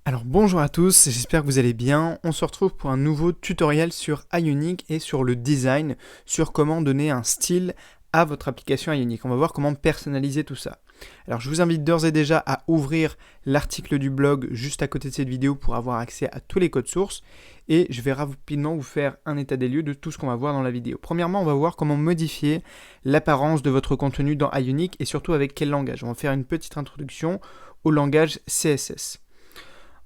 Alors bonjour à tous, j'espère que vous allez bien. On se retrouve pour un nouveau tutoriel sur Ionic et sur le design, sur comment donner un style à votre application Ionic. On va voir comment personnaliser tout ça. Alors je vous invite d'ores et déjà à ouvrir l'article du blog juste à côté de cette vidéo pour avoir accès à tous les codes sources et je vais rapidement vous faire un état des lieux de tout ce qu'on va voir dans la vidéo. Premièrement, on va voir comment modifier l'apparence de votre contenu dans Ionic et surtout avec quel langage. On va faire une petite introduction au langage CSS.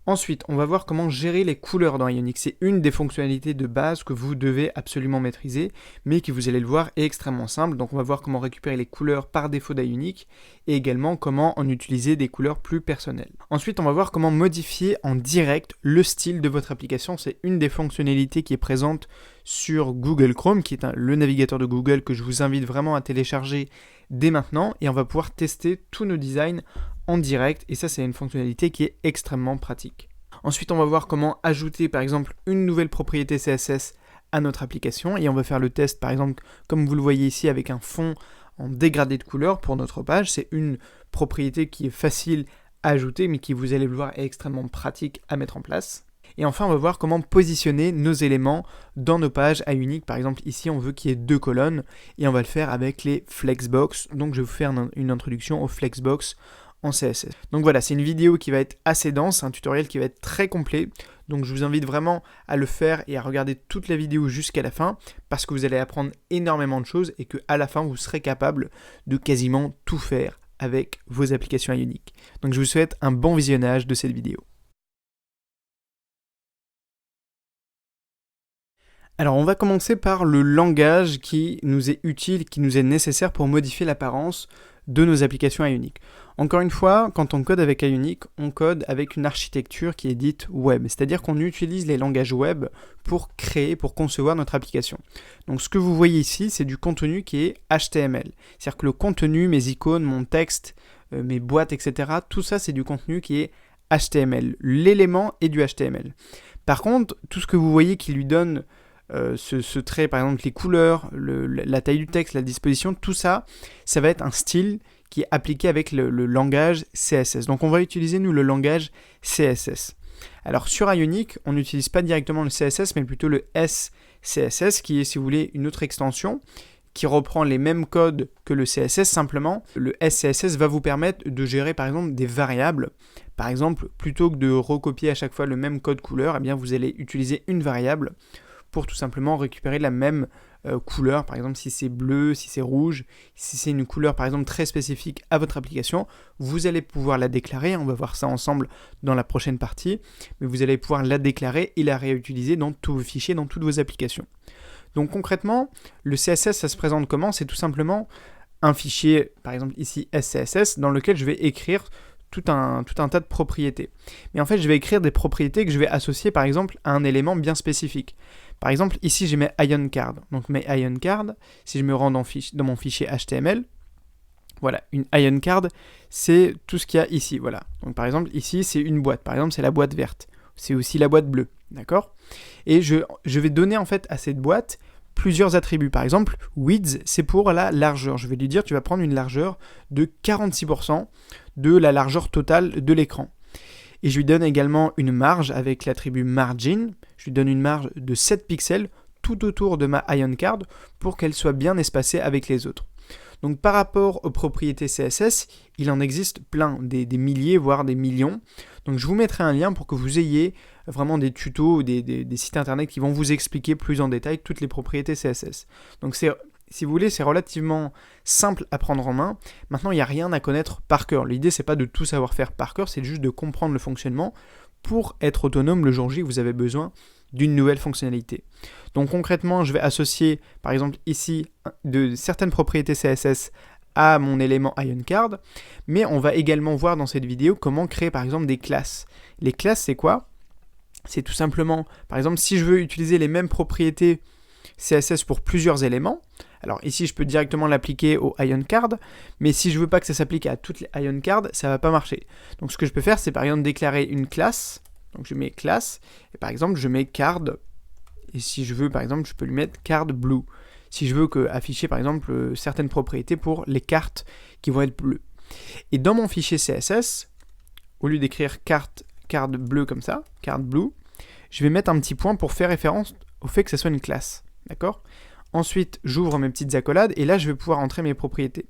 Ensuite, on va voir comment gérer les couleurs dans Ionic. C'est une des fonctionnalités de base que vous devez absolument maîtriser, mais qui, vous allez le voir, est extrêmement simple. Donc on va voir comment récupérer les couleurs par défaut d'Ionic, et également comment en utiliser des couleurs plus personnelles. Ensuite, on va voir comment modifier en direct le style de votre application. C'est une des fonctionnalités qui est présente sur Google Chrome, qui est le navigateur de Google que je vous invite vraiment à télécharger dès maintenant, et on va pouvoir tester tous nos designs en direct, et ça c'est une fonctionnalité qui est extrêmement pratique. Ensuite on va voir comment ajouter par exemple une nouvelle propriété CSS à notre application, et on va faire le test par exemple comme vous le voyez ici avec un fond en dégradé de couleur pour notre page. C'est une propriété qui est facile à ajouter mais qui, vous allez le voir, est extrêmement pratique à mettre en place. Et enfin, on va voir comment positionner nos éléments dans nos pages Ionic. Par exemple, ici, on veut qu'il y ait 2 colonnes, et on va le faire avec les flexbox. Donc, je vais vous faire une introduction aux flexbox en CSS. Donc voilà, c'est une vidéo qui va être assez dense, un tutoriel qui va être très complet. Donc, je vous invite vraiment à le faire et à regarder toute la vidéo jusqu'à la fin, parce que vous allez apprendre énormément de choses et qu'à la fin, vous serez capable de quasiment tout faire avec vos applications Ionic. Donc, je vous souhaite un bon visionnage de cette vidéo. Alors on va commencer par le langage qui nous est utile, qui nous est nécessaire pour modifier l'apparence de nos applications Ionic. Encore une fois, quand on code avec Ionic, on code avec une architecture qui est dite web, c'est-à-dire qu'on utilise les langages web pour créer, pour concevoir notre application. Donc ce que vous voyez ici, c'est du contenu qui est HTML. C'est-à-dire que le contenu, mes icônes, mon texte, mes boîtes, etc., tout ça c'est du contenu qui est HTML. L'élément est du HTML. Par contre, tout ce que vous voyez qui lui donne ce trait, par exemple les couleurs, la taille du texte, la disposition, tout ça, ça va être un style qui est appliqué avec le langage CSS. Donc on va utiliser nous le langage CSS. Alors sur Ionic, on n'utilise pas directement le CSS, mais plutôt le SCSS, qui est, si vous voulez, une autre extension qui reprend les mêmes codes que le CSS. Simplement, le SCSS va vous permettre de gérer par exemple des variables. Par exemple, plutôt que de recopier à chaque fois le même code couleur, eh bien vous allez utiliser une variable pour tout simplement récupérer la même couleur, par exemple si c'est bleu, si c'est rouge, si c'est une couleur par exemple très spécifique à votre application, vous allez pouvoir la déclarer, on va voir ça ensemble dans la prochaine partie, mais vous allez pouvoir la déclarer et la réutiliser dans tous vos fichiers, dans toutes vos applications. Donc concrètement, le CSS ça se présente comment? C'est tout simplement un fichier, par exemple ici SCSS, dans lequel je vais écrire tout un tas de propriétés. Mais en fait, je vais écrire des propriétés que je vais associer par exemple à un élément bien spécifique. Par exemple, ici j'ai mes IonCard. Donc mes IonCard, si je me rends dans mon fichier HTML, voilà, une IonCard, c'est tout ce qu'il y a ici. Voilà. Donc par exemple, ici c'est une boîte. Par exemple, c'est la boîte verte. C'est aussi la boîte bleue. D'accord? Et je vais donner en fait à cette boîte plusieurs attributs. Par exemple, width, c'est pour la largeur. Je vais lui dire, tu vas prendre une largeur de 46% de la largeur totale de l'écran. Et je lui donne également une marge avec l'attribut margin. Je lui donne une marge de 7 pixels tout autour de ma IonCard pour qu'elle soit bien espacée avec les autres. Donc par rapport aux propriétés CSS, il en existe plein, des milliers, voire des millions. Donc je vous mettrai un lien pour que vous ayez vraiment des tutos, des sites internet qui vont vous expliquer plus en détail toutes les propriétés CSS. Donc si vous voulez, c'est relativement simple à prendre en main. Maintenant, il n'y a rien à connaître par cœur. L'idée, c'est pas de tout savoir faire par cœur, c'est juste de comprendre le fonctionnement pour être autonome le jour J, vous avez besoin d'une nouvelle fonctionnalité. Donc concrètement, je vais associer, par exemple ici, de certaines propriétés CSS à mon élément IonCard, mais on va également voir dans cette vidéo comment créer par exemple des classes. Les classes, c'est quoi? C'est tout simplement, par exemple, si je veux utiliser les mêmes propriétés CSS pour plusieurs éléments, alors ici je peux directement l'appliquer au IonCard, mais si je veux pas que ça s'applique à toutes les IonCard, ça va pas marcher. Donc ce que je peux faire, c'est par exemple déclarer une classe, donc je mets classe, et par exemple je mets card, et si je veux par exemple je peux lui mettre card blue, si je veux afficher par exemple certaines propriétés pour les cartes qui vont être bleues. Et dans mon fichier CSS, au lieu d'écrire carte card bleu comme ça, card blue, je vais mettre un petit point pour faire référence au fait que ce soit une classe, d'accord? Ensuite, j'ouvre mes petites accolades et là, je vais pouvoir entrer mes propriétés.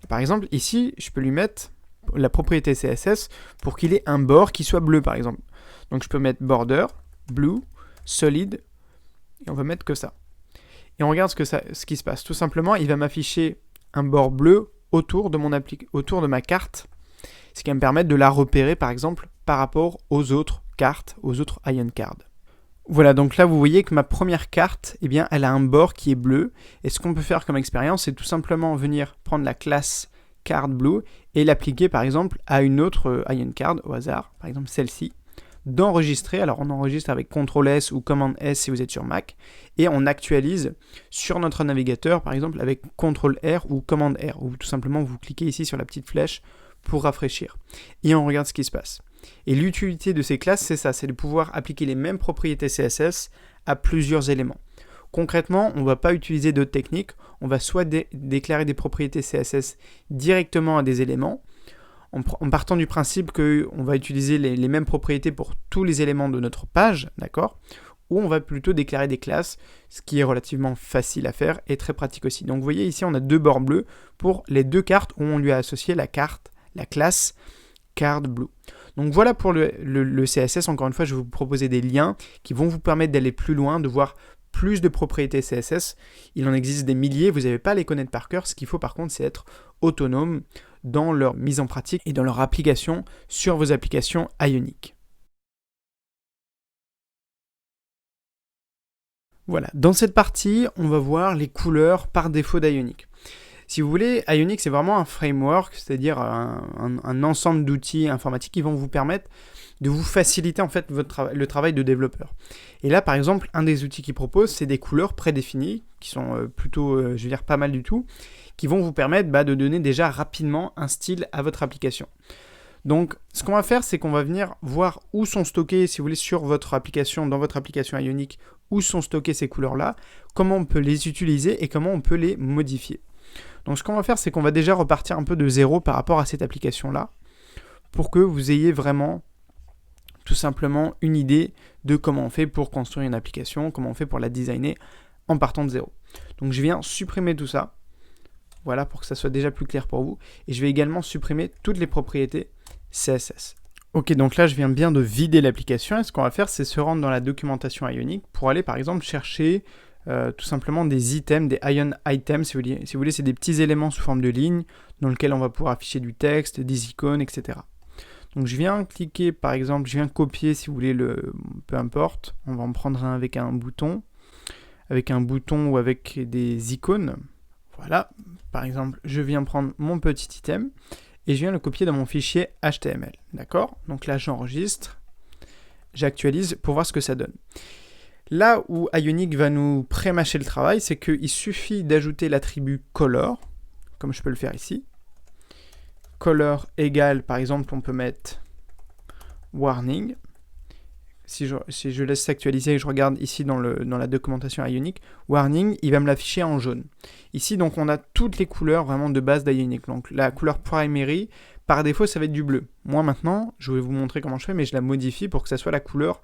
Et par exemple, ici, je peux lui mettre la propriété CSS pour qu'il ait un bord qui soit bleu, par exemple. Donc, je peux mettre border, blue, solid, et on va mettre que ça. Et on regarde ce qui se passe. Tout simplement, il va m'afficher un bord bleu autour de ma carte, ce qui va me permettre de la repérer, par exemple, par rapport aux autres cartes, aux autres Ion Cards. Voilà, donc là, vous voyez que ma première carte, eh bien, elle a un bord qui est bleu. Et ce qu'on peut faire comme expérience, c'est tout simplement venir prendre la classe Card Blue et l'appliquer, par exemple, à une autre Ion Card, au hasard, par exemple celle-ci, d'enregistrer. Alors, on enregistre avec CTRL-S ou Command-S si vous êtes sur Mac, et on actualise sur notre navigateur, par exemple, avec CTRL-R ou Command-R, ou tout simplement, vous cliquez ici sur la petite flèche pour rafraîchir. Et on regarde ce qui se passe. Et l'utilité de ces classes, c'est ça, c'est de pouvoir appliquer les mêmes propriétés CSS à plusieurs éléments. Concrètement, on ne va pas utiliser d'autres techniques, on va soit déclarer des propriétés CSS directement à des éléments, en partant du principe qu'on va utiliser les mêmes propriétés pour tous les éléments de notre page, d'accord? Ou on va plutôt déclarer des classes, ce qui est relativement facile à faire et très pratique aussi. Donc vous voyez ici, on a deux bords bleus pour les deux cartes où on lui a associé la classe Card Blue. Donc voilà pour le CSS. Encore une fois, je vais vous proposer des liens qui vont vous permettre d'aller plus loin, de voir plus de propriétés CSS. Il en existe des milliers, vous n'avez pas à les connaître par cœur. Ce qu'il faut par contre, c'est être autonome dans leur mise en pratique et dans leur application sur vos applications Ionic. Voilà, dans cette partie, on va voir les couleurs par défaut d'Ionic. Si vous voulez, Ionic, c'est vraiment un framework, c'est-à-dire un ensemble d'outils informatiques qui vont vous permettre de vous faciliter en fait le travail de développeur. Et là, par exemple, un des outils qu'il propose, c'est des couleurs prédéfinies, qui sont plutôt, je veux dire, pas mal du tout, qui vont vous permettre de donner déjà rapidement un style à votre application. Donc, ce qu'on va faire, c'est qu'on va venir voir où sont stockées, si vous voulez, sur votre application, dans votre application Ionic, où sont stockées ces couleurs-là, comment on peut les utiliser et comment on peut les modifier. Donc ce qu'on va faire, c'est qu'on va déjà repartir un peu de zéro par rapport à cette application-là, pour que vous ayez vraiment, tout simplement, une idée de comment on fait pour construire une application, comment on fait pour la designer en partant de zéro. Donc je viens supprimer tout ça, voilà, pour que ça soit déjà plus clair pour vous, et je vais également supprimer toutes les propriétés CSS. Ok, donc là je viens bien de vider l'application, et ce qu'on va faire, c'est se rendre dans la documentation Ionic pour aller par exemple chercher tout simplement des items, des Ion items, si vous voulez, c'est des petits éléments sous forme de lignes dans lesquels on va pouvoir afficher du texte, des icônes, etc. Donc je viens cliquer, par exemple, je viens copier, si vous voulez, peu importe, on va en prendre un avec un bouton ou avec des icônes. Voilà, par exemple, je viens prendre mon petit item et je viens le copier dans mon fichier HTML, d'accord? Donc là, j'enregistre, j'actualise pour voir ce que ça donne. Là où Ionic va nous pré-mâcher le travail, c'est qu'il suffit d'ajouter l'attribut color, comme je peux le faire ici. Color égale, par exemple, on peut mettre warning. Si je laisse s'actualiser et je regarde ici dans la documentation Ionic, warning, il va me l'afficher en jaune. Ici, donc, on a toutes les couleurs vraiment de base d'Ionic. Donc, la couleur primary, par défaut, ça va être du bleu. Moi, maintenant, je vais vous montrer comment je fais, mais je la modifie pour que ça soit la couleur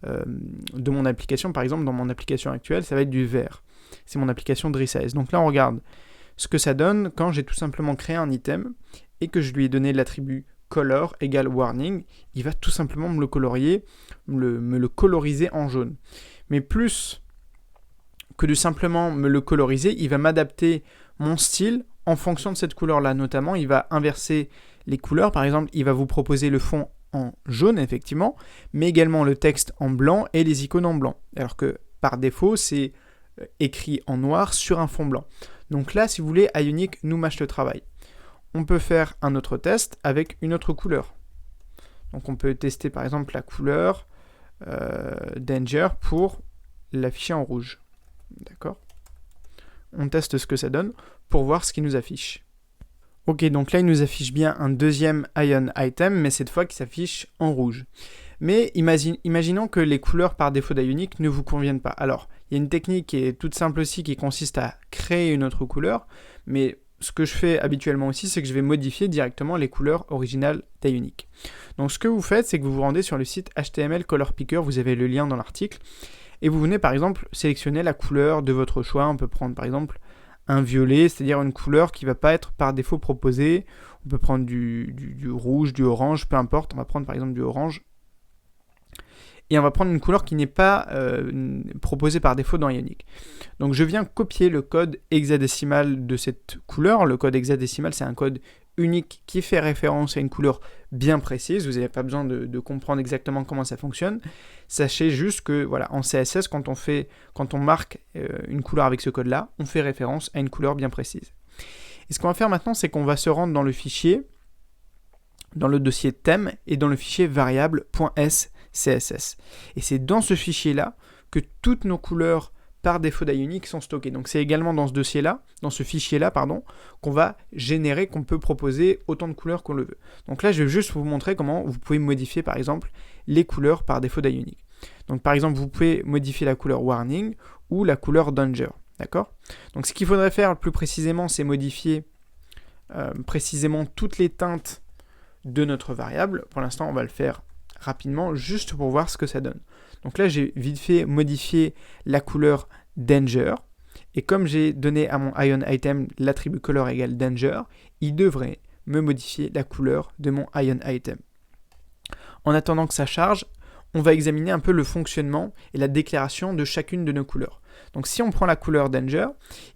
de mon application. Par exemple, dans mon application actuelle, ça va être du vert. C'est mon application de resize. Donc là, on regarde ce que ça donne quand j'ai tout simplement créé un item et que je lui ai donné l'attribut color égale warning. Il va tout simplement me le colorier, me le coloriser en jaune. Mais plus que de simplement me le coloriser, il va m'adapter mon style en fonction de cette couleur-là. Notamment, il va inverser les couleurs. Par exemple, il va vous proposer le fond en jaune, effectivement, mais également le texte en blanc et les icônes en blanc. Alors que, par défaut, c'est écrit en noir sur un fond blanc. Donc là, si vous voulez, Ionic nous mâche le travail. On peut faire un autre test avec une autre couleur. Donc on peut tester, par exemple, la couleur Danger pour l'afficher en rouge. D'accord? On teste ce que ça donne pour voir ce qu'il nous affiche. Ok, donc là, il nous affiche bien un deuxième Ion item, mais cette fois qui s'affiche en rouge. Mais imaginons que les couleurs par défaut d'Ionic ne vous conviennent pas. Alors, il y a une technique qui est toute simple aussi, qui consiste à créer une autre couleur, mais ce que je fais habituellement aussi, c'est que je vais modifier directement les couleurs originales d'Ionic. Donc ce que vous faites, c'est que vous vous rendez sur le site HTML Color Picker, vous avez le lien dans l'article, et vous venez par exemple sélectionner la couleur de votre choix. On peut prendre par exemple un violet, c'est-à-dire une couleur qui ne va pas être par défaut proposée. On peut prendre du rouge, du orange, peu importe, on va prendre par exemple du orange. Et on va prendre une couleur qui n'est pas proposée par défaut dans Ionic. Donc je viens copier le code hexadécimal de cette couleur. Le code hexadécimal, c'est un code unique qui fait référence à une couleur bien précise. Vous n'avez pas besoin de comprendre exactement comment ça fonctionne. Sachez juste que voilà, en CSS, quand on marque une couleur avec ce code-là, on fait référence à une couleur bien précise. Et ce qu'on va faire maintenant, c'est qu'on va se rendre dans le fichier, dans le dossier thème et dans le fichier variable.s CSS. Et c'est dans ce fichier-là que toutes nos couleurs par défaut d'Ionic sont stockées. Donc c'est également dans ce dossier-là, dans ce fichier-là, pardon, qu'on va générer, qu'on peut proposer autant de couleurs qu'on le veut. Donc là, je vais juste vous montrer comment vous pouvez modifier, par exemple, les couleurs par défaut d'Ionic. Donc par exemple, vous pouvez modifier la couleur Warning ou la couleur Danger. D'accord ? Donc ce qu'il faudrait faire plus précisément, c'est modifier précisément toutes les teintes de notre variable. Pour l'instant, on va le faire rapidement, juste pour voir ce que ça donne. Donc là, j'ai vite fait modifier la couleur Danger, et comme j'ai donné à mon Ion Item l'attribut color égale Danger, il devrait me modifier la couleur de mon Ion Item. En attendant que ça charge, on va examiner un peu le fonctionnement et la déclaration de chacune de nos couleurs. Donc si on prend la couleur Danger,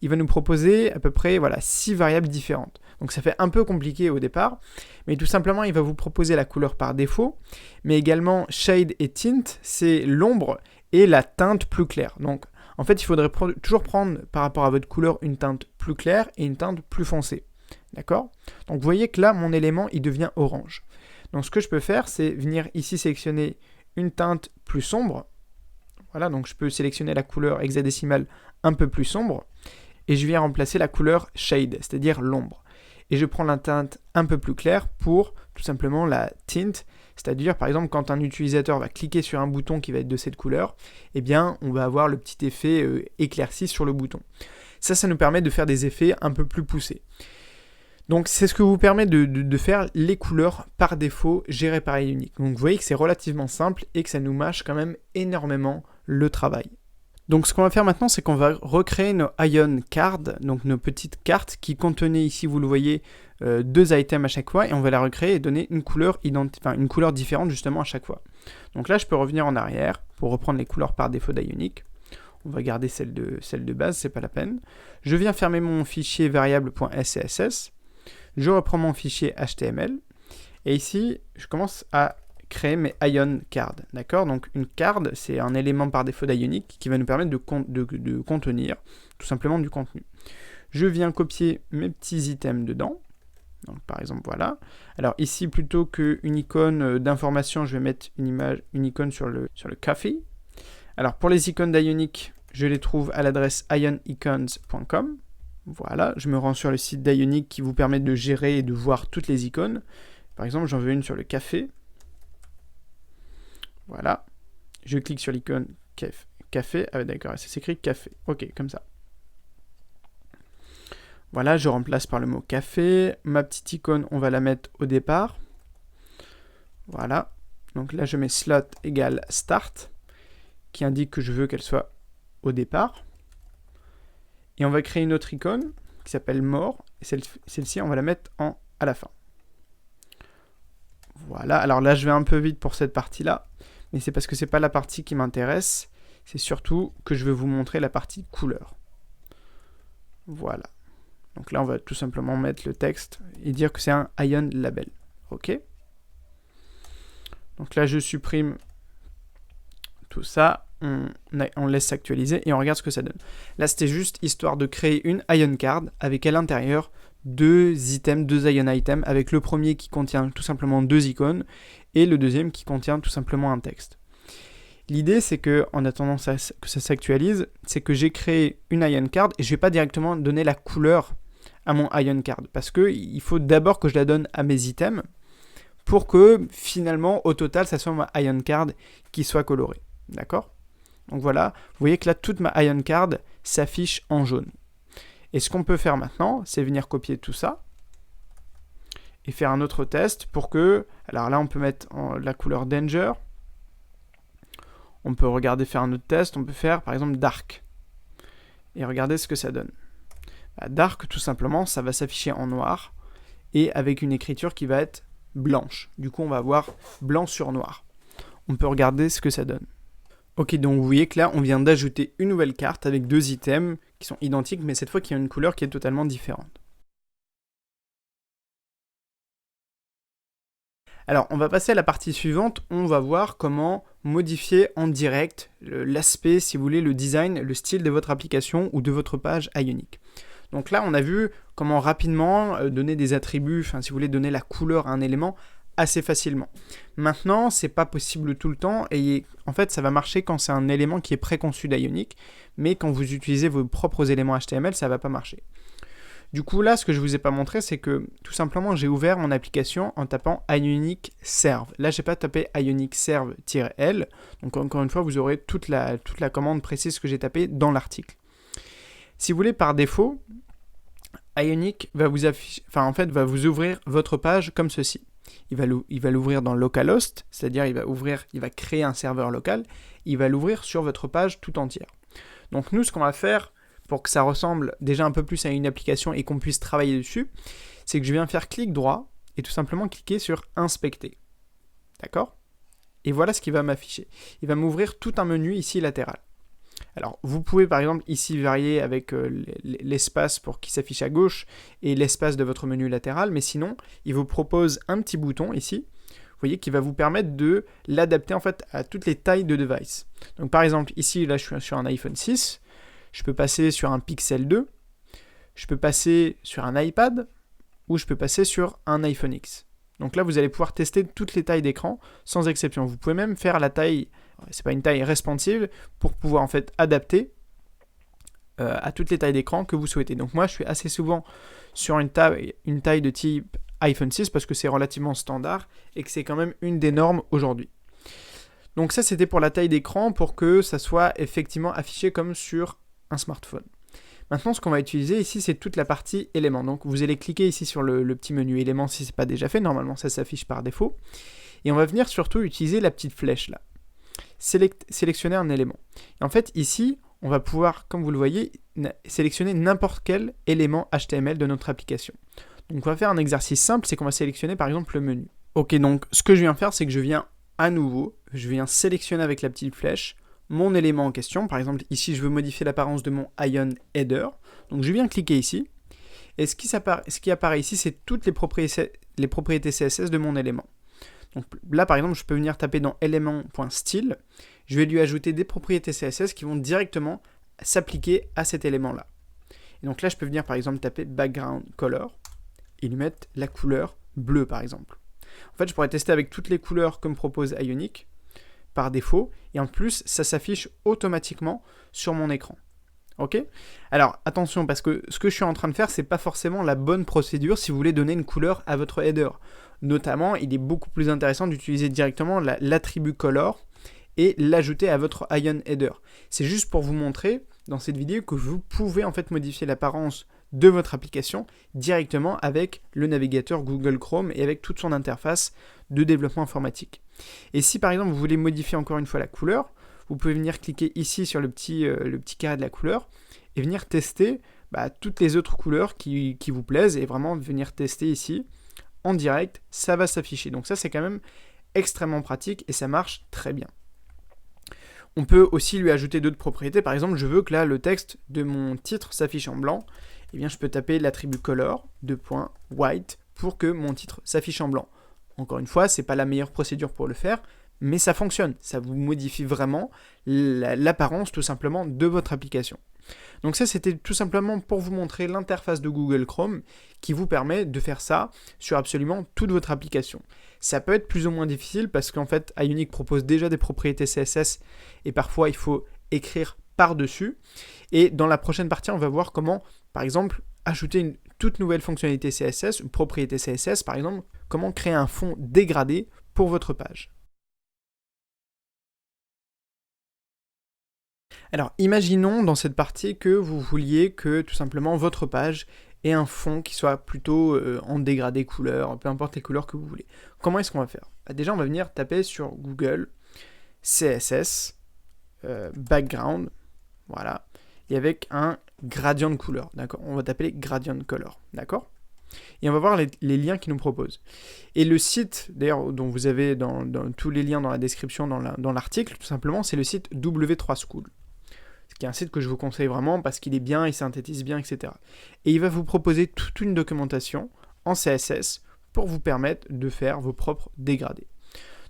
il va nous proposer à peu près 6 variables différentes. Donc ça fait un peu compliqué au départ, mais tout simplement il va vous proposer la couleur par défaut, mais également Shade et Tint, c'est l'ombre et la teinte plus claire. Donc en fait il faudrait toujours prendre par rapport à votre couleur une teinte plus claire et une teinte plus foncée. D'accord ? Donc vous voyez que là mon élément il devient orange. Donc ce que je peux faire, c'est venir ici sélectionner une teinte plus sombre. Voilà, donc je peux sélectionner la couleur hexadécimale un peu plus sombre, et je viens remplacer la couleur Shade, c'est-à-dire l'ombre. Et je prends la teinte un peu plus claire pour tout simplement la tint, c'est-à-dire par exemple quand un utilisateur va cliquer sur un bouton qui va être de cette couleur, eh bien on va avoir le petit effet éclairci sur le bouton. Ça nous permet de faire des effets un peu plus poussés. Donc c'est ce que vous permet de faire les couleurs par défaut gérées par Ionic. Donc vous voyez que c'est relativement simple et que ça nous mâche quand même énormément le travail. Donc ce qu'on va faire maintenant, c'est qu'on va recréer nos Ion Cards, donc nos petites cartes qui contenaient ici, vous le voyez, 2 items à chaque fois, et on va la recréer et donner une couleur différente justement à chaque fois. Donc là, je peux revenir en arrière pour reprendre les couleurs par défaut d'Ionic. On va garder celle de base, c'est pas la peine. Je viens fermer mon fichier variable.scss. Je reprends mon fichier HTML, et ici, je commence à créer mes Ion Cards, d'accord ? Donc une card, c'est un élément par défaut d'Ionic qui va nous permettre de contenir tout simplement du contenu. Je viens copier mes petits items dedans, donc par exemple voilà. Alors ici, plutôt qu'une icône d'information, je vais mettre une icône sur le café. Alors pour les icônes d'Ionic, je les trouve à l'adresse ionicons.com. Voilà, je me rends sur le site d'Ionic qui vous permet de gérer et de voir toutes les icônes. Par exemple, j'en veux une sur le café. Voilà, je clique sur l'icône café. Ah d'accord, ça s'écrit café. Ok, comme ça. Voilà, je remplace par le mot café. Ma petite icône, on va la mettre au départ. Voilà, donc là je mets slot égale start, qui indique que je veux qu'elle soit au départ. Et on va créer une autre icône qui s'appelle more, et celle-ci on va la mettre à la fin. Voilà, alors là je vais un peu vite pour cette partie-là, mais c'est parce que c'est pas la partie qui m'intéresse, c'est surtout que je vais vous montrer la partie couleur. Voilà. Donc là on va tout simplement mettre le texte et dire que c'est un Ion Label. Ok. Donc là je supprime tout ça. On laisse s'actualiser et on regarde ce que ça donne. Là, c'était juste histoire de créer une Ion Card avec à l'intérieur deux Ion Items, avec le premier qui contient tout simplement 2 icônes et le deuxième qui contient tout simplement un texte. L'idée, c'est que en attendant que ça s'actualise, c'est que j'ai créé une Ion Card et je ne vais pas directement donner la couleur à mon Ion Card parce qu'il faut d'abord que je la donne à mes items pour que finalement, au total, ça soit ma Ion Card qui soit colorée. D'accord ? Donc voilà, vous voyez que là, toute ma Ion Card s'affiche en jaune. Et ce qu'on peut faire maintenant, c'est venir copier tout ça et faire un autre test pour que... Alors là, on peut mettre la couleur Danger. On peut regarder faire un autre test. On peut faire, par exemple, Dark. Et regarder ce que ça donne. Dark, tout simplement, ça va s'afficher en noir et avec une écriture qui va être blanche. Du coup, on va avoir blanc sur noir. On peut regarder ce que ça donne. Ok, donc vous voyez que là, on vient d'ajouter une nouvelle carte avec 2 items qui sont identiques, mais cette fois qui ont une couleur qui est totalement différente. Alors, on va passer à la partie suivante. On va voir comment modifier en direct l'aspect, si vous voulez, le design, le style de votre application ou de votre page Ionic. Donc là, on a vu comment rapidement donner des attributs, enfin, si vous voulez, donner la couleur à un élément assez facilement. Maintenant, c'est pas possible tout le temps et en fait, ça va marcher quand c'est un élément qui est préconçu d'Ionic, mais quand vous utilisez vos propres éléments HTML, ça va pas marcher. Du coup, là, ce que je vous ai pas montré, c'est que tout simplement, j'ai ouvert mon application en tapant Ionic Serve. Là, j'ai pas tapé Ionic Serve-L. Donc, encore une fois, vous aurez toute la commande précise que j'ai tapée dans l'article. Si vous voulez, par défaut, Ionic va vous afficher, va vous ouvrir votre page comme ceci. Il va l'ouvrir dans localhost, c'est-à-dire il va créer un serveur local. Il va l'ouvrir sur votre page tout entière. Donc, nous, ce qu'on va faire pour que ça ressemble déjà un peu plus à une application et qu'on puisse travailler dessus, c'est que je viens faire clic droit et tout simplement cliquer sur Inspecter. D'accord ? Et voilà ce qu'il va m'afficher. Il va m'ouvrir tout un menu ici latéral. Alors, vous pouvez par exemple ici varier avec l'espace pour qu'il s'affiche à gauche et l'espace de votre menu latéral, mais sinon, il vous propose un petit bouton ici, vous voyez, qui va vous permettre de l'adapter en fait à toutes les tailles de device. Donc par exemple, ici, là, je suis sur un iPhone 6, je peux passer sur un Pixel 2, je peux passer sur un iPad, ou je peux passer sur un iPhone X. Donc là, vous allez pouvoir tester toutes les tailles d'écran, sans exception. Vous pouvez même faire la taille, c'est pas une taille responsive, pour pouvoir en fait adapter à toutes les tailles d'écran que vous souhaitez. Donc moi, je suis assez souvent sur une taille de type iPhone 6, parce que c'est relativement standard, et que c'est quand même une des normes aujourd'hui. Donc ça, c'était pour la taille d'écran, pour que ça soit effectivement affiché comme sur un smartphone. Maintenant, ce qu'on va utiliser ici, c'est toute la partie éléments. Donc, vous allez cliquer ici sur le petit menu éléments si ce n'est pas déjà fait. Normalement, ça s'affiche par défaut. Et on va venir surtout utiliser la petite flèche là. Sélectionner un élément. Et en fait, ici, on va pouvoir, comme vous le voyez, sélectionner n'importe quel élément HTML de notre application. Donc, on va faire un exercice simple, c'est qu'on va sélectionner par exemple le menu. Ok, donc ce que je viens faire, c'est que je viens à nouveau, je viens sélectionner avec la petite flèche mon élément en question. Par exemple, ici, je veux modifier l'apparence de mon Ion Header. Donc, je viens cliquer ici. Et ce qui apparaît ici, c'est toutes les propriétés CSS de mon élément. Donc là, par exemple, je peux venir taper dans élément.style. Je vais lui ajouter des propriétés CSS qui vont directement s'appliquer à cet élément-là. Et donc là, je peux venir, par exemple, taper background color et lui mettre la couleur bleue, par exemple. En fait, je pourrais tester avec toutes les couleurs comme propose Ionic par défaut, et en plus, ça s'affiche automatiquement sur mon écran. Ok ? Alors, attention, parce que ce que je suis en train de faire, c'est pas forcément la bonne procédure si vous voulez donner une couleur à votre header. Notamment, il est beaucoup plus intéressant d'utiliser directement l'attribut color et l'ajouter à votre Ion Header. C'est juste pour vous montrer, dans cette vidéo, que vous pouvez en fait modifier l'apparence de votre application directement avec le navigateur Google Chrome et avec toute son interface de développement informatique. Et si par exemple vous voulez modifier encore une fois la couleur, vous pouvez venir cliquer ici sur le petit carré de la couleur et venir tester toutes les autres couleurs qui vous plaisent et vraiment venir tester ici en direct, ça va s'afficher. Donc ça c'est quand même extrêmement pratique et ça marche très bien. On peut aussi lui ajouter d'autres propriétés. Par exemple, je veux que là le texte de mon titre s'affiche en blanc. Eh bien, je peux taper l'attribut color, .white, pour que mon titre s'affiche en blanc. Encore une fois, ce n'est pas la meilleure procédure pour le faire, mais ça fonctionne. Ça vous modifie vraiment l'apparence, tout simplement, de votre application. Donc ça, c'était tout simplement pour vous montrer l'interface de Google Chrome qui vous permet de faire ça sur absolument toute votre application. Ça peut être plus ou moins difficile parce qu'en fait, Ionic propose déjà des propriétés CSS et parfois, il faut écrire par-dessus. Et dans la prochaine partie, on va voir comment, par exemple, ajouter une toute nouvelle fonctionnalité CSS, une propriété CSS, par exemple, comment créer un fond dégradé pour votre page. Alors, imaginons dans cette partie que vous vouliez que tout simplement votre page ait un fond qui soit plutôt en dégradé couleur, peu importe les couleurs que vous voulez. Comment est-ce qu'on va faire ? Déjà, on va venir taper sur Google CSS background, voilà, et avec un gradient de couleur, d'accord ? On va taper gradient color, d'accord ? Et on va voir les liens qu'il nous propose. Et le site, d'ailleurs, dont vous avez dans tous les liens dans la description, dans l'article, tout simplement, c'est le site W3School. Qui est un site que je vous conseille vraiment parce qu'il est bien, il synthétise bien, etc. Et il va vous proposer toute une documentation en CSS pour vous permettre de faire vos propres dégradés.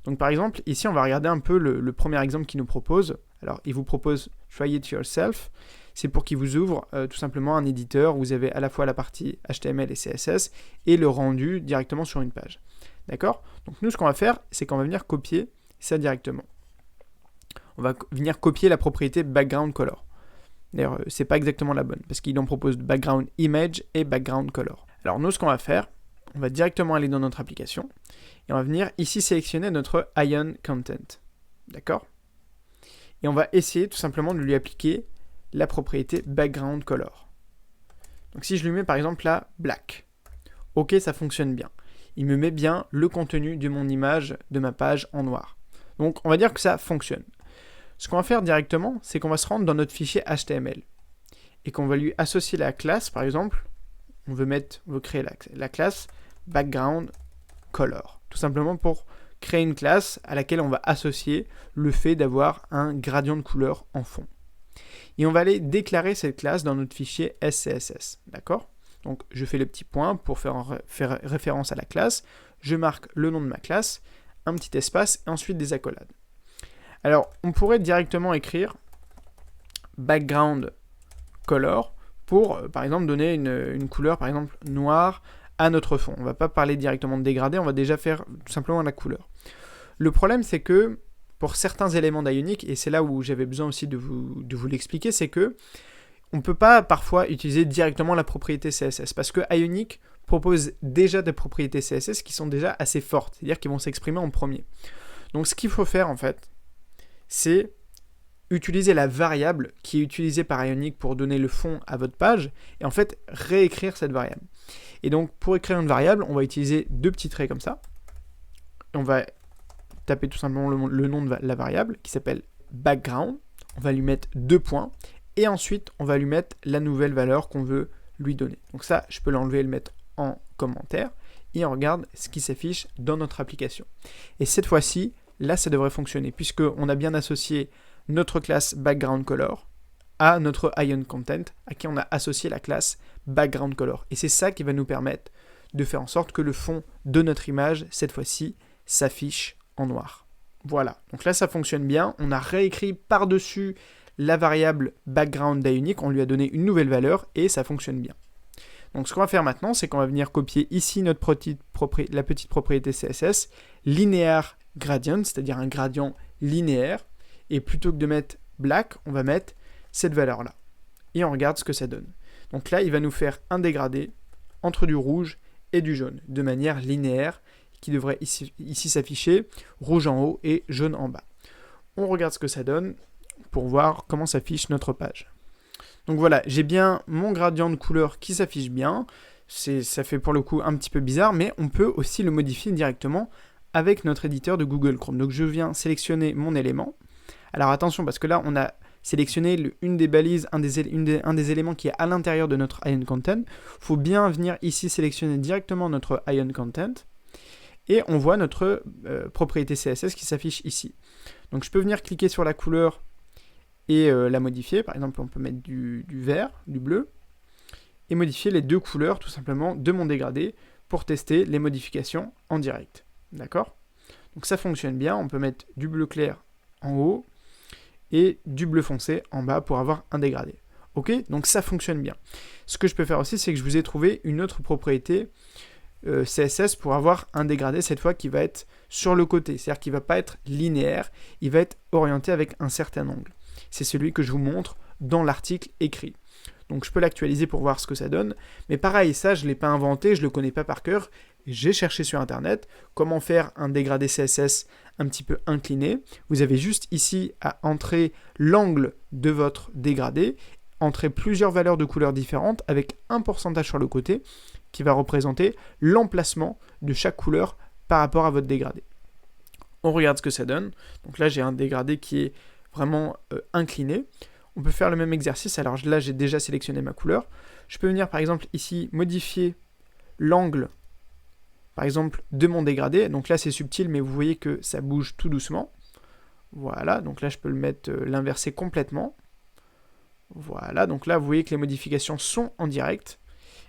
Donc par exemple, ici on va regarder un peu le premier exemple qu'il nous propose. Alors il vous propose Try It Yourself. C'est pour qu'il vous ouvre tout simplement un éditeur où vous avez à la fois la partie HTML et CSS et le rendu directement sur une page. D'accord ? Donc nous ce qu'on va faire, c'est qu'on va venir copier ça directement. On va venir copier la propriété background color. D'ailleurs, c'est pas exactement la bonne, parce qu'il en propose background image et background color. Alors nous, ce qu'on va faire, on va directement aller dans notre application, et on va venir ici sélectionner notre Ion Content. D'accord ? Et on va essayer tout simplement de lui appliquer la propriété background color. Donc si je lui mets par exemple là, black, ok, ça fonctionne bien. Il me met bien le contenu de mon image, de ma page en noir. Donc on va dire que ça fonctionne. Ce qu'on va faire directement, c'est qu'on va se rendre dans notre fichier HTML et qu'on va lui associer la classe, par exemple, on veut créer la classe background color, tout simplement pour créer une classe à laquelle on va associer le fait d'avoir un gradient de couleur en fond. Et on va aller déclarer cette classe dans notre fichier SCSS, d'accord ? Donc je fais le petit point pour faire référence à la classe, je marque le nom de ma classe, un petit espace et ensuite des accolades. Alors, on pourrait directement écrire background color pour, par exemple, donner une couleur, par exemple, noire à notre fond. On ne va pas parler directement de dégradé, on va déjà faire tout simplement la couleur. Le problème, c'est que pour certains éléments d'Ionic, et c'est là où j'avais besoin aussi de vous l'expliquer, c'est que on ne peut pas parfois utiliser directement la propriété CSS, parce que Ionic propose déjà des propriétés CSS qui sont déjà assez fortes, c'est-à-dire qui vont s'exprimer en premier. Donc, ce qu'il faut faire, en fait, c'est utiliser la variable qui est utilisée par Ionic pour donner le fond à votre page, et en fait réécrire cette variable. Et donc pour écrire une variable, on va utiliser deux petits traits comme ça, et on va taper tout simplement le nom de la variable qui s'appelle background, on va lui mettre 2 points, et ensuite on va lui mettre la nouvelle valeur qu'on veut lui donner. Donc ça, je peux l'enlever et le mettre en commentaire, et on regarde ce qui s'affiche dans notre application. Et cette fois-ci, là, ça devrait fonctionner, puisqu'on a bien associé notre classe background color à notre Ion Content, à qui on a associé la classe background color. Et c'est ça qui va nous permettre de faire en sorte que le fond de notre image, cette fois-ci, s'affiche en noir. Voilà, donc là, ça fonctionne bien. On a réécrit par-dessus la variable background d'Ionic, on lui a donné une nouvelle valeur, et ça fonctionne bien. Donc ce qu'on va faire maintenant, c'est qu'on va venir copier ici la petite propriété CSS, linéaire gradient, c'est-à-dire un gradient linéaire, et plutôt que de mettre black, on va mettre cette valeur-là. Et on regarde ce que ça donne. Donc là, il va nous faire un dégradé entre du rouge et du jaune, de manière linéaire, qui devrait ici s'afficher rouge en haut et jaune en bas. On regarde ce que ça donne pour voir comment s'affiche notre page. Donc voilà, j'ai bien mon gradient de couleur qui s'affiche bien. Ça fait pour le coup un petit peu bizarre, mais on peut aussi le modifier directement avec notre éditeur de Google Chrome. Donc je viens sélectionner mon élément. Alors attention, parce que là, on a sélectionné une des balises, un des éléments qui est à l'intérieur de notre Ion Content. Il faut bien venir ici sélectionner directement notre Ion Content. Et on voit notre propriété CSS qui s'affiche ici. Donc je peux venir cliquer sur la couleur et la modifier. Par exemple, on peut mettre du vert, du bleu, et modifier les deux couleurs tout simplement de mon dégradé pour tester les modifications en direct. D'accord ? Donc ça fonctionne bien, on peut mettre du bleu clair en haut et du bleu foncé en bas pour avoir un dégradé. Ok ? Donc ça fonctionne bien. Ce que je peux faire aussi, c'est que je vous ai trouvé une autre propriété CSS pour avoir un dégradé cette fois qui va être sur le côté, c'est-à-dire qu'il ne va pas être linéaire, il va être orienté avec un certain angle. C'est celui que je vous montre dans l'article écrit. Donc je peux l'actualiser pour voir ce que ça donne, mais pareil, ça je ne l'ai pas inventé, je ne le connais pas par cœur, j'ai cherché sur internet comment faire un dégradé CSS un petit peu incliné. Vous avez juste ici à entrer l'angle de votre dégradé, entrer plusieurs valeurs de couleurs différentes avec un pourcentage sur le côté qui va représenter l'emplacement de chaque couleur par rapport à votre dégradé. On regarde ce que ça donne. Donc là, j'ai un dégradé qui est vraiment incliné. On peut faire le même exercice. Alors là, j'ai déjà sélectionné ma couleur. Je peux venir, par exemple, ici, modifier l'angle, par exemple, de mon dégradé. Donc là, c'est subtil, mais vous voyez que ça bouge tout doucement. Voilà, donc là, je peux le mettre, l'inverser complètement. Voilà, donc là, vous voyez que les modifications sont en direct.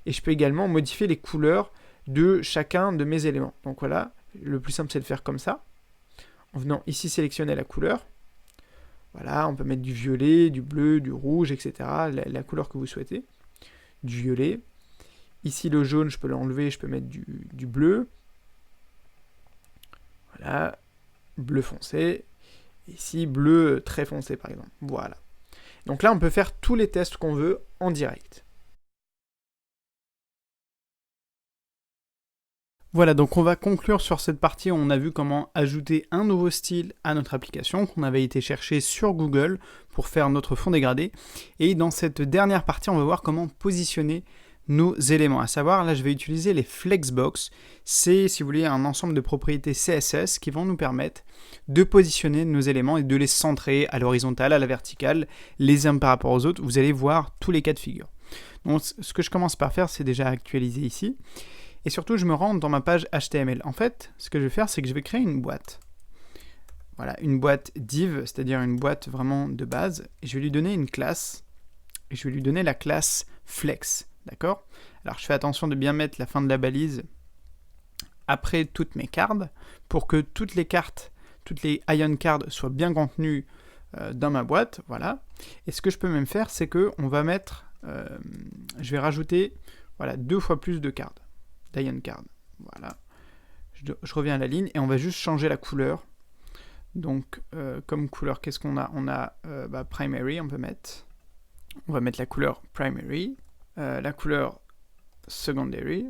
Et je peux également modifier les couleurs de chacun de mes éléments. Donc voilà, le plus simple, c'est de faire comme ça. En venant ici sélectionner la couleur. Voilà, on peut mettre du violet, du bleu, du rouge, etc. La couleur que vous souhaitez. Du violet. Ici, le jaune, je peux l'enlever, je peux mettre du bleu. Voilà, bleu foncé. Ici, bleu très foncé, par exemple. Voilà. Donc là, on peut faire tous les tests qu'on veut en direct. Voilà, donc on va conclure sur cette partie où on a vu comment ajouter un nouveau style à notre application qu'on avait été chercher sur Google pour faire notre fond dégradé. Et dans cette dernière partie, on va voir comment positionner nos éléments. À savoir, là je vais utiliser les Flexbox. C'est, si vous voulez, un ensemble de propriétés CSS qui vont nous permettre de positionner nos éléments et de les centrer à l'horizontale, à la verticale, les uns par rapport aux autres. Vous allez voir tous les cas de figure. Donc ce que je commence par faire, c'est déjà actualiser ici. Et surtout, je me rends dans ma page HTML. En fait, ce que je vais faire, c'est que je vais créer une boîte. Voilà, une boîte div, c'est-à-dire une boîte vraiment de base. Et je vais lui donner une classe. Et je vais lui donner la classe flex. D'accord? Alors, je fais attention de bien mettre la fin de la balise après toutes mes cartes pour que toutes les cartes, toutes les ion cards soient bien contenues dans ma boîte. Voilà. Et ce que je peux même faire, c'est que on va mettre, je vais rajouter, voilà, 2 fois plus de cartes. D'ion card. Voilà. Je reviens à la ligne et on va juste changer la couleur. Donc, comme couleur, qu'est-ce qu'on a? On a primary, on peut mettre. On va mettre la couleur primary. La couleur secondary.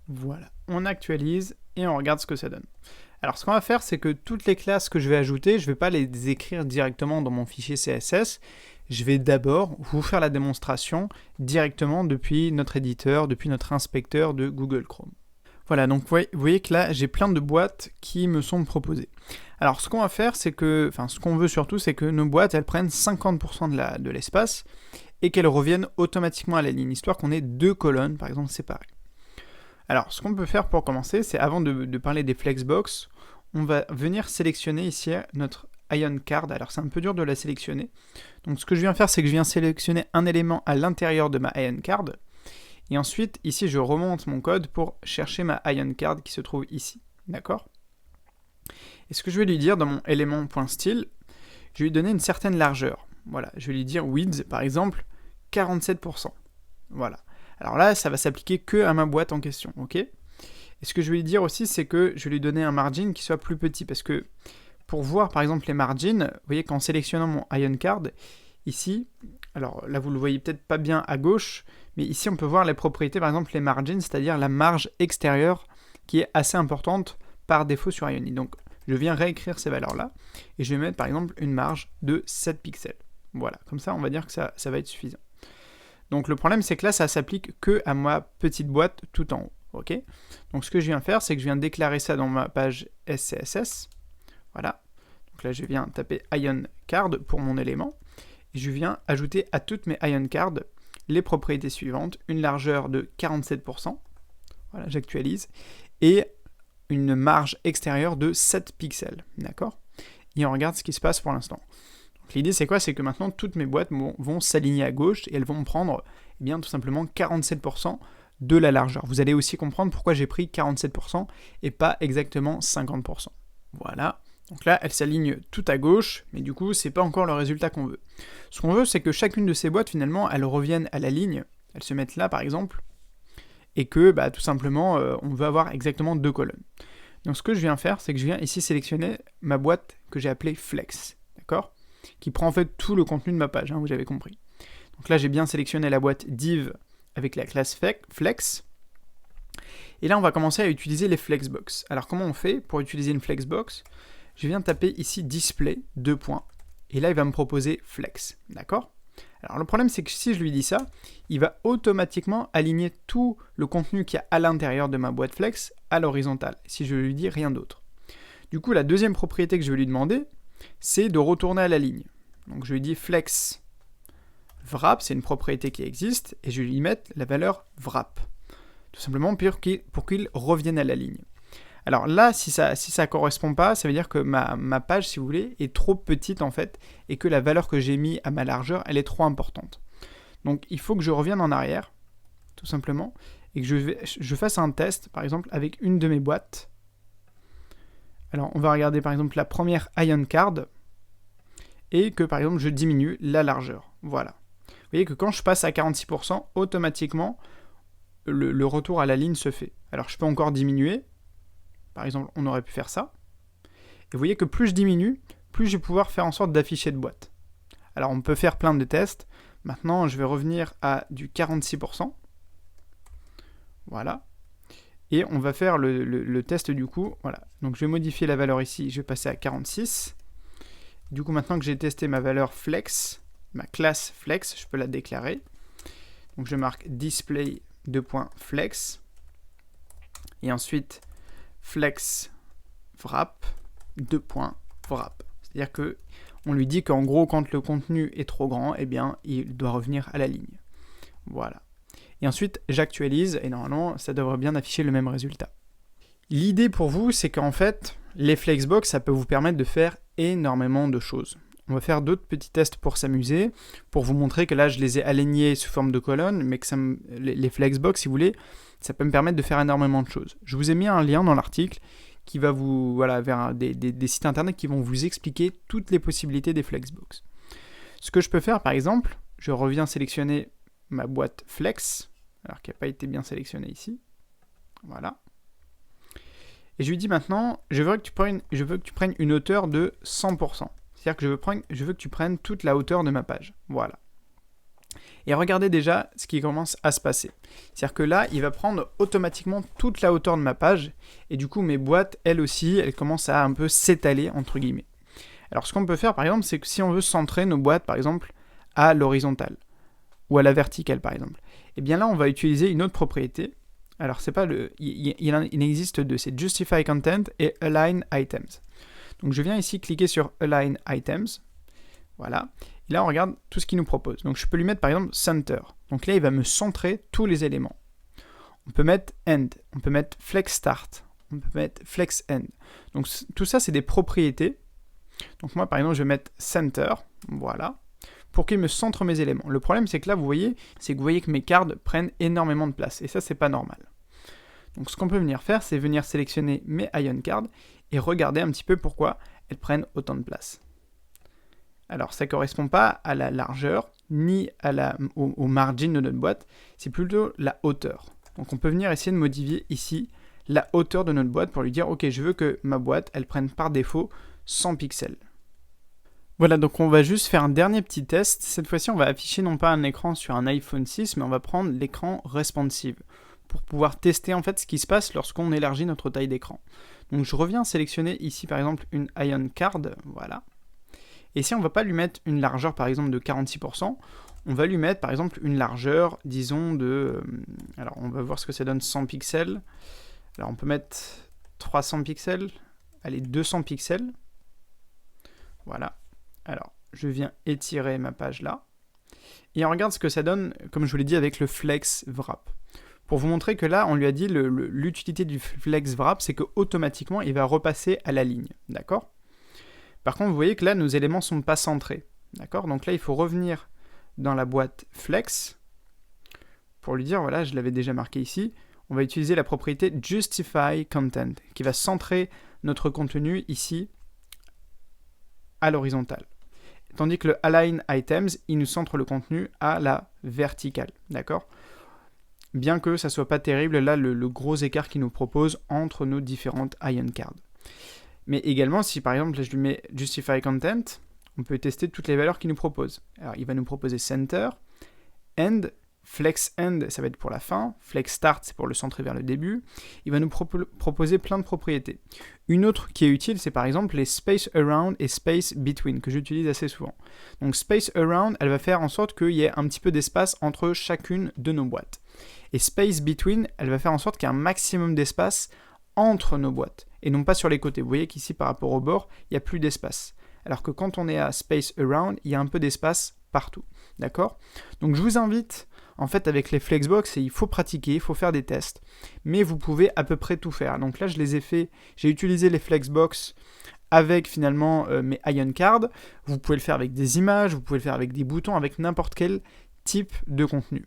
Voilà. On actualise et on regarde ce que ça donne. Alors, ce qu'on va faire, c'est que toutes les classes que je vais ajouter, je ne vais pas les écrire directement dans mon fichier CSS. Je vais d'abord vous faire la démonstration directement depuis notre éditeur, depuis notre inspecteur de Google Chrome. Voilà, donc vous voyez que là, j'ai plein de boîtes qui me sont proposées. Alors, ce qu'on va faire, c'est que, enfin, ce qu'on veut surtout, c'est que nos boîtes, elles prennent 50% de l'espace et qu'elles reviennent automatiquement à la ligne, histoire qu'on ait 2 colonnes, par exemple, séparées. Alors, ce qu'on peut faire pour commencer, c'est avant de parler des Flexbox, on va venir sélectionner ici notre ion card. Alors, c'est un peu dur de la sélectionner. Donc, ce que je viens faire, c'est que je viens sélectionner un élément à l'intérieur de ma ion card. Et ensuite, ici, je remonte mon code pour chercher ma ion card qui se trouve ici. D'accord? Et ce que je vais lui dire dans mon élément.style, je vais lui donner une certaine largeur. Voilà, je vais lui dire width, par exemple, 47%. Voilà. Alors là, ça va s'appliquer que à ma boîte en question, ok? Et ce que je vais lui dire aussi, c'est que je vais lui donner un margin qui soit plus petit, parce que pour voir par exemple les margins, vous voyez qu'en sélectionnant mon ion card, ici, alors là vous le voyez peut-être pas bien à gauche, mais ici on peut voir les propriétés, par exemple les margins, c'est-à-dire la marge extérieure qui est assez importante par défaut sur Ionic. Donc je viens réécrire ces valeurs-là, et je vais mettre par exemple une marge de 7 pixels. Voilà, comme ça on va dire que ça va être suffisant. Donc le problème c'est que là ça s'applique que à ma petite boîte tout en haut. Ok? Donc ce que je viens faire, c'est que je viens déclarer ça dans ma page SCSS. Voilà. Donc là je viens taper ion card pour mon élément. Et je viens ajouter à toutes mes ion cards les propriétés suivantes. Une largeur de 47%. Voilà, j'actualise. Et une marge extérieure de 7 pixels. D'accord? Et on regarde ce qui se passe pour l'instant. L'idée c'est quoi? C'est que maintenant toutes mes boîtes vont s'aligner à gauche et elles vont prendre eh bien, tout simplement 47% de la largeur. Vous allez aussi comprendre pourquoi j'ai pris 47% et pas exactement 50%. Voilà, donc là elles s'alignent tout à gauche, mais du coup c'est pas encore le résultat qu'on veut. Ce qu'on veut c'est que chacune de ces boîtes finalement elles reviennent à la ligne, elles se mettent là par exemple, et que tout simplement on veut avoir exactement 2 colonnes. Donc ce que je viens faire c'est que je viens ici sélectionner ma boîte que j'ai appelée Flex, d'accord, qui prend en fait tout le contenu de ma page, vous avez compris. Donc là j'ai bien sélectionné la boîte div avec la classe flex, Et là, on va commencer à utiliser les flexbox. Alors, comment on fait pour utiliser une flexbox? Je viens taper ici display, 2 points. Et là, il va me proposer flex. D'accord? Alors, le problème, c'est que si je lui dis ça, il va automatiquement aligner tout le contenu qu'il y a à l'intérieur de ma boîte flex à l'horizontale, si je lui dis rien d'autre. Du coup, la deuxième propriété que je vais lui demander, c'est de retourner à la ligne. Donc, je lui dis flex wrap, c'est une propriété qui existe, et je vais lui mettre la valeur wrap. Tout simplement pour qu'il revienne à la ligne. Alors là, si ça correspond pas, ça veut dire que ma page, si vous voulez, est trop petite en fait, et que la valeur que j'ai mis à ma largeur, elle est trop importante. Donc il faut que je revienne en arrière, tout simplement, et que je fasse un test, par exemple, avec une de mes boîtes. Alors on va regarder par exemple la première Ion Card, et que par exemple je diminue la largeur. Voilà. Vous voyez que quand je passe à 46%, automatiquement, le retour à la ligne se fait. Alors je peux encore diminuer, par exemple on aurait pu faire ça, et vous voyez que plus je diminue, plus je vais pouvoir faire en sorte d'afficher de boîte. Alors on peut faire plein de tests, maintenant je vais revenir à du 46%, voilà, et on va faire le test du coup, voilà, donc je vais modifier la valeur ici, je vais passer à 46, du coup maintenant que j'ai testé ma valeur flex, ma classe flex, je peux la déclarer, donc je marque display 2.flex, et ensuite flex wrap 2.wrap. C'est-à-dire que on lui dit qu'en gros, quand le contenu est trop grand, eh bien, il doit revenir à la ligne. Voilà. Et ensuite, j'actualise, et normalement, ça devrait bien afficher le même résultat. L'idée pour vous, c'est qu'en fait, les flexbox, ça peut vous permettre de faire énormément de choses. On va faire d'autres petits tests pour s'amuser, pour vous montrer que là, je les ai alignés sous forme de colonnes, mais que les flexbox, si vous voulez, ça peut me permettre de faire énormément de choses. Je vous ai mis un lien dans l'article qui va vous, vers des sites internet qui vont vous expliquer toutes les possibilités des flexbox. Ce que je peux faire, par exemple, je reviens sélectionner ma boîte flex, alors qui n'a pas été bien sélectionnée ici. Voilà. Et je lui dis maintenant, je veux que tu prennes une hauteur de 100%. C'est-à-dire que je veux que tu prennes toute la hauteur de ma page. Voilà. Et regardez déjà ce qui commence à se passer. C'est-à-dire que là, il va prendre automatiquement toute la hauteur de ma page. Et du coup, mes boîtes, elles aussi, elles commencent à un peu s'étaler, entre guillemets. Alors, ce qu'on peut faire, par exemple, c'est que si on veut centrer nos boîtes, par exemple, à l'horizontale, ou à la verticale, par exemple, et bien là, on va utiliser une autre propriété. Alors, c'est pas il existe deux, c'est Justify Content et Align Items. Donc je viens ici cliquer sur Align Items, voilà, et là on regarde tout ce qu'il nous propose. Donc je peux lui mettre par exemple Center, donc là il va me centrer tous les éléments. On peut mettre End, on peut mettre Flex Start, on peut mettre Flex End. Donc tout ça c'est des propriétés. Donc moi par exemple je vais mettre Center, voilà, pour qu'il me centre mes éléments. Le problème c'est que là vous voyez que mes cards prennent énormément de place, et ça c'est pas normal. Donc ce qu'on peut venir faire, c'est venir sélectionner mes Ion Cards et regarder un petit peu pourquoi elles prennent autant de place. Alors ça ne correspond pas à la largeur, ni au margin de notre boîte, c'est plutôt la hauteur. Donc on peut venir essayer de modifier ici la hauteur de notre boîte pour lui dire ok, je veux que ma boîte, elle prenne par défaut 100 pixels. Voilà, donc on va juste faire un dernier petit test. Cette fois-ci, on va afficher non pas un écran sur un iPhone 6, mais on va prendre l'écran responsive pour pouvoir tester en fait ce qui se passe lorsqu'on élargit notre taille d'écran. Donc je reviens sélectionner ici par exemple une Ion Card, voilà. Et si on ne va pas lui mettre une largeur par exemple de 46%, on va lui mettre par exemple une largeur, disons de... alors on va voir ce que ça donne 100 pixels. Alors on peut mettre 300 pixels, allez 200 pixels. Voilà. Alors je viens étirer ma page là. Et on regarde ce que ça donne, comme je vous l'ai dit, avec le Flex Wrap. Pour vous montrer que là, on lui a dit l'utilité du Flex Wrap, c'est qu'automatiquement, il va repasser à la ligne, d'accord? Par contre, vous voyez que là, nos éléments ne sont pas centrés, d'accord? Donc là, il faut revenir dans la boîte Flex pour lui dire, voilà, je l'avais déjà marqué ici, on va utiliser la propriété Justify Content, qui va centrer notre contenu ici à l'horizontale. Tandis que le Align Items, il nous centre le contenu à la verticale, d'accord? Bien que ça soit pas terrible, là, le gros écart qu'il nous propose entre nos différentes Ion Cards. Mais également, si par exemple, là, je lui mets Justify Content, on peut tester toutes les valeurs qu'il nous propose. Alors, il va nous proposer Center, End Flex End, ça va être pour la fin. Flex Start, c'est pour le centrer vers le début. Il va nous proposer plein de propriétés. Une autre qui est utile, c'est par exemple les Space Around et Space Between, que j'utilise assez souvent. Donc Space Around, elle va faire en sorte qu'il y ait un petit peu d'espace entre chacune de nos boîtes. Et Space Between, elle va faire en sorte qu'il y ait un maximum d'espace entre nos boîtes, et non pas sur les côtés. Vous voyez qu'ici, par rapport au bord, il n'y a plus d'espace. Alors que quand on est à Space Around, il y a un peu d'espace partout. D'accord ? Donc je vous invite, en fait, avec les Flexbox, il faut pratiquer, il faut faire des tests, mais vous pouvez à peu près tout faire. Donc là, je les ai fait, j'ai utilisé les Flexbox avec finalement mes Ion Cards. Vous pouvez le faire avec des images, vous pouvez le faire avec des boutons, avec n'importe quel type de contenu.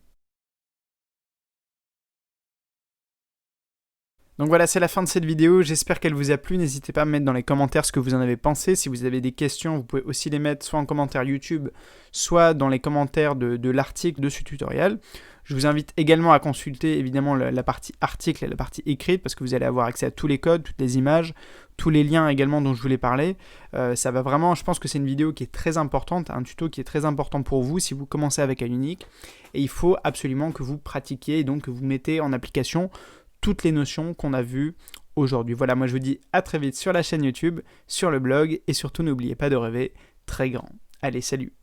Donc voilà, c'est la fin de cette vidéo, j'espère qu'elle vous a plu, n'hésitez pas à me mettre dans les commentaires ce que vous en avez pensé, si vous avez des questions, vous pouvez aussi les mettre soit en commentaire YouTube, soit dans les commentaires de l'article de ce tutoriel. Je vous invite également à consulter évidemment la partie article et la partie écrite, parce que vous allez avoir accès à tous les codes, toutes les images, tous les liens également dont je voulais parler. Ça va vraiment, je pense que c'est une vidéo qui est très importante, un tuto qui est très important pour vous si vous commencez avec Ionic, et il faut absolument que vous pratiquiez et donc que vous mettez en application toutes les notions qu'on a vues aujourd'hui. Voilà, moi je vous dis à très vite sur la chaîne YouTube, sur le blog, et surtout n'oubliez pas de rêver très grand. Allez, salut!